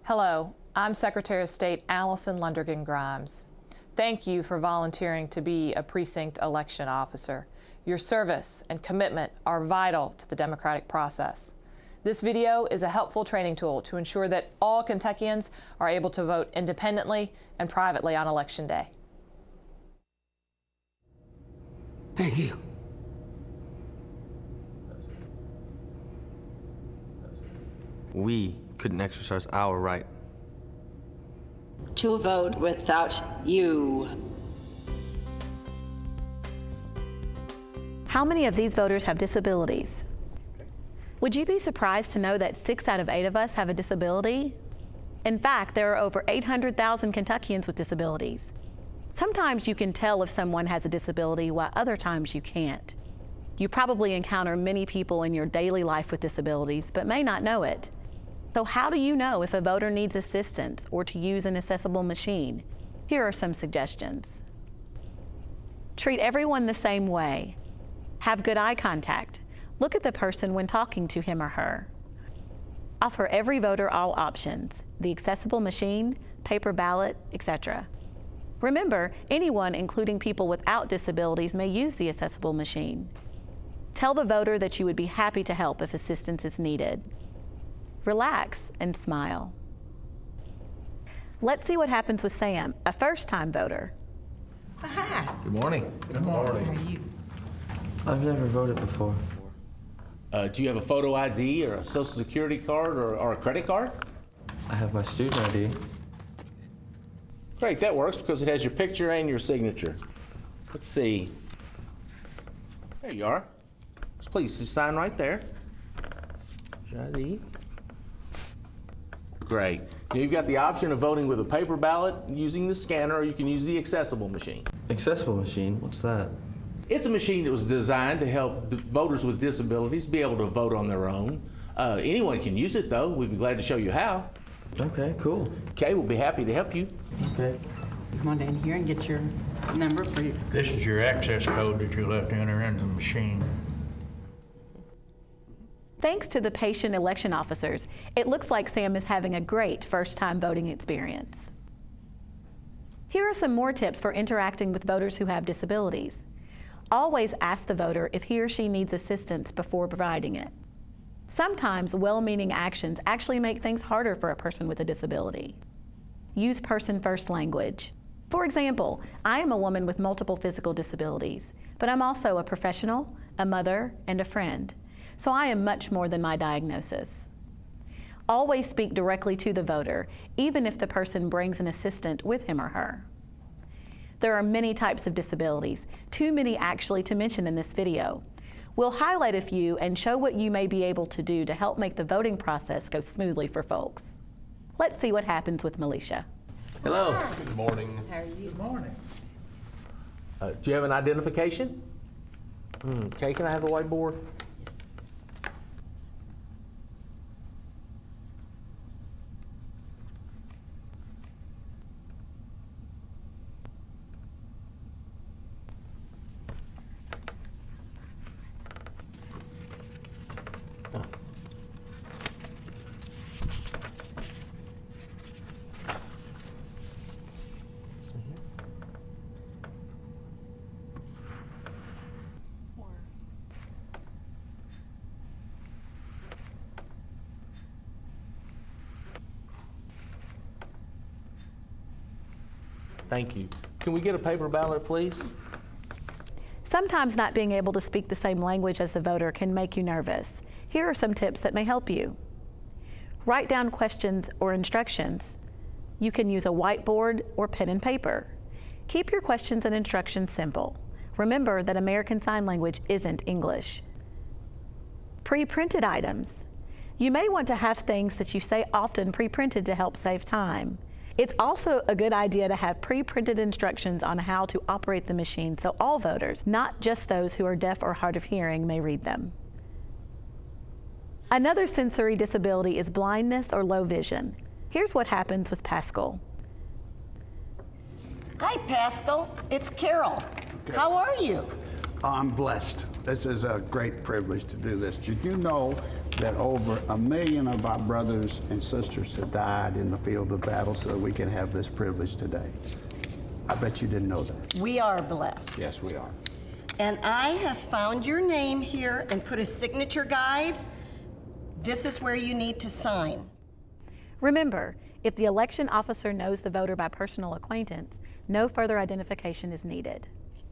Hello, I'm Secretary of State Allison Lundergan Grimes. Thank you for volunteering to be a precinct election officer. Your service and commitment are vital to the democratic process. This video is a helpful training tool to ensure that all Kentuckians are able to vote independently and privately on Election Day. Thank you. We couldn't exercise our right to vote without you. How many of these voters have disabilities? Would you be surprised to know that 6 out of 8 of us have a disability? In fact, there are over 800,000 Kentuckians with disabilities. Sometimes you can tell if someone has a disability while other times you can't. You probably encounter many people in your daily life with disabilities, but may not know it. So how do you know if a voter needs assistance or to use an accessible machine? Here are some suggestions. Treat everyone the same way. Have good eye contact. Look at the person when talking to him or her. Offer every voter all options, the accessible machine, paper ballot, etc. Remember, anyone, including people without disabilities, may use the accessible machine. Tell the voter that you would be happy to help if assistance is needed. Relax and smile. Let's see what happens with Sam, a first-time voter. Hi. Good morning. Good morning. How are you? I've never voted before. Do you have a photo ID or a social security card or a credit card? I have my student ID. Great, that works because it has your picture and your signature. Let's see. There you are. Just please sign right there. Your ID. Great. Now you've got the option of voting with a paper ballot using the scanner, or you can use the accessible machine. Accessible machine? What's that? It's a machine that was designed to help voters with disabilities be able to vote on their own. Anyone can use it, though. We'd be glad to show you how. Okay, cool. Kay will be happy to help you. Okay. Come on down here and get your number for you. This is your access code that you'll have to enter into the machine. Thanks to the patient election officers, it looks like Sam is having a great first-time voting experience. Here are some more tips for interacting with voters who have disabilities. Always ask the voter if he or she needs assistance before providing it. Sometimes well-meaning actions actually make things harder for a person with a disability. Use person-first language. For example, I am a woman with multiple physical disabilities, but I'm also a professional, a mother, and a friend. So I am much more than my diagnosis. Always speak directly to the voter, even if the person brings an assistant with him or her. There are many types of disabilities, too many actually to mention in this video. We'll highlight a few and show what you may be able to do to help make the voting process go smoothly for folks. Let's see what happens with Melisha. Hello. Good morning. How are you? Good morning. Do you have an identification? Okay, can I have a whiteboard? Thank you. Can we get a paper ballot, please? Sometimes not being able to speak the same language as the voter can make you nervous. Here are some tips that may help you. Write down questions or instructions. You can use a whiteboard or pen and paper. Keep your questions and instructions simple. Remember that American Sign Language isn't English. Pre-printed items. You may want to have things that you say often pre-printed to help save time. It's also a good idea to have pre-printed instructions on how to operate the machine so all voters, not just those who are deaf or hard of hearing, may read them. Another sensory disability is blindness or low vision. Here's what happens with Pascal. Hi, Pascal. It's Carol. How are you? I'm blessed. This is a great privilege to do this. Did you know that over 1 million of our brothers and sisters have died in the field of battle so that we can have this privilege today. I bet you didn't know that. We are blessed. Yes, we are. And I have found your name here and put a signature guide. This is where you need to sign. Remember, if the election officer knows the voter by personal acquaintance, no further identification is needed.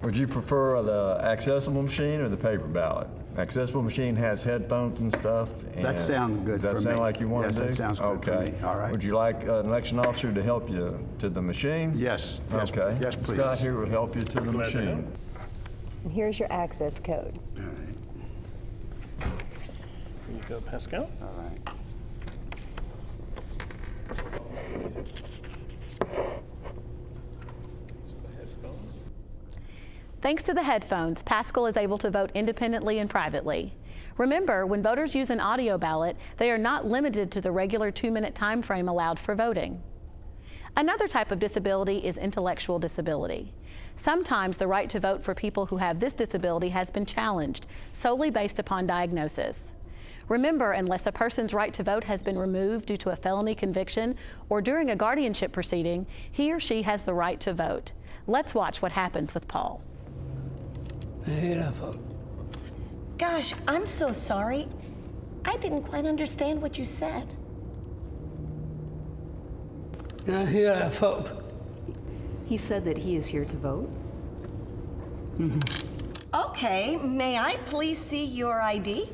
Would you prefer the accessible machine or the paper ballot? Accessible machine has headphones and stuff. That sounds good for me. Does that sound like you want to do? Yes, that sounds good for me. All right. Would you like an election officer to help you to the machine? Yes. Yes, Okay. yes, please. Scott here will help you to the machine. And here's your access code. All right. Here you go, Pascal. All right. Thanks to the headphones, Pascal is able to vote independently and privately. Remember, when voters use an audio ballot, they are not limited to the regular 2-minute time frame allowed for voting. Another type of disability is intellectual disability. Sometimes the right to vote for people who have this disability has been challenged solely based upon diagnosis. Remember, unless a person's right to vote has been removed due to a felony conviction or during a guardianship proceeding, he or she has the right to vote. Let's watch what happens with Paul. I hear that vote. Gosh, I'm so sorry. I didn't quite understand what you said. I hear that vote. He said that he is here to vote. Okay, may I please see your ID?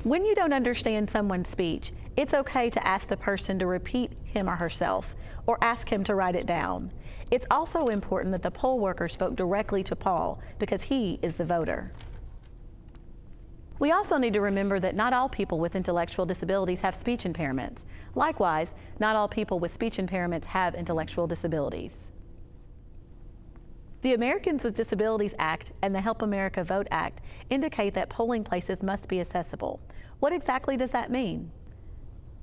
When you don't understand someone's speech, it's okay to ask the person to repeat him or herself, or ask him to write it down. It's also important that the poll worker spoke directly to Paul because he is the voter. We also need to remember that not all people with intellectual disabilities have speech impairments. Likewise, not all people with speech impairments have intellectual disabilities. The Americans with Disabilities Act and the Help America Vote Act indicate that polling places must be accessible. What exactly does that mean?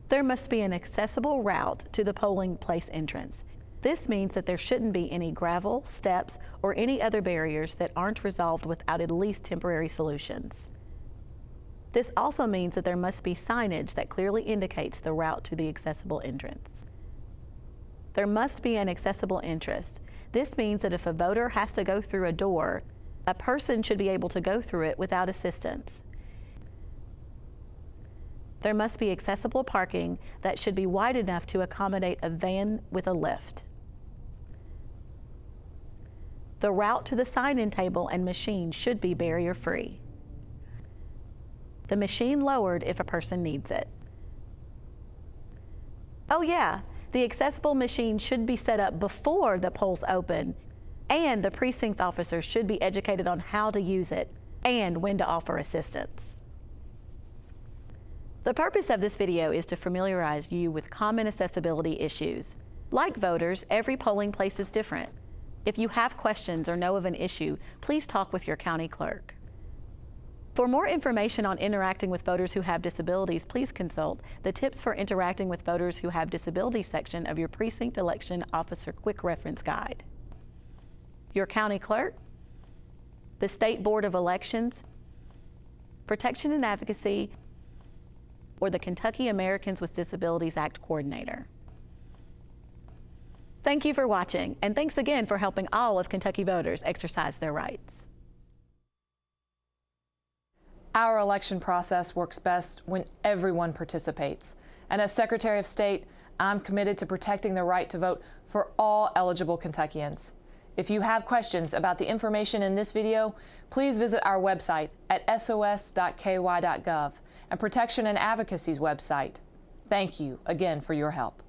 There must be an accessible route to the polling place entrance. This means that there shouldn't be any gravel, steps, or any other barriers that aren't resolved without at least temporary solutions. This also means that there must be signage that clearly indicates the route to the accessible entrance. There must be an accessible entrance. This means that if a voter has to go through a door, a person should be able to go through it without assistance. There must be accessible parking that should be wide enough to accommodate a van with a lift. The route to the sign-in table and machine should be barrier-free. The machine lowered if a person needs it. Oh yeah, the accessible machine should be set up before the polls open, and the precinct officer should be educated on how to use it and when to offer assistance. The purpose of this video is to familiarize you with common accessibility issues. Like voters, every polling place is different. If you have questions or know of an issue, please talk with your county clerk. For more information on interacting with voters who have disabilities, please consult the Tips for Interacting with Voters Who Have Disabilities section of your Precinct Election Officer Quick Reference Guide. Your county clerk, the State Board of Elections, Protection and Advocacy, or the Kentucky Americans with Disabilities Act Coordinator. Thank you for watching, and thanks again for helping all of Kentucky voters exercise their rights. Our election process works best when everyone participates. And as Secretary of State, I'm committed to protecting the right to vote for all eligible Kentuckians. If you have questions about the information in this video, please visit our website at sos.ky.gov and Protection and Advocacy's website. Thank you again for your help.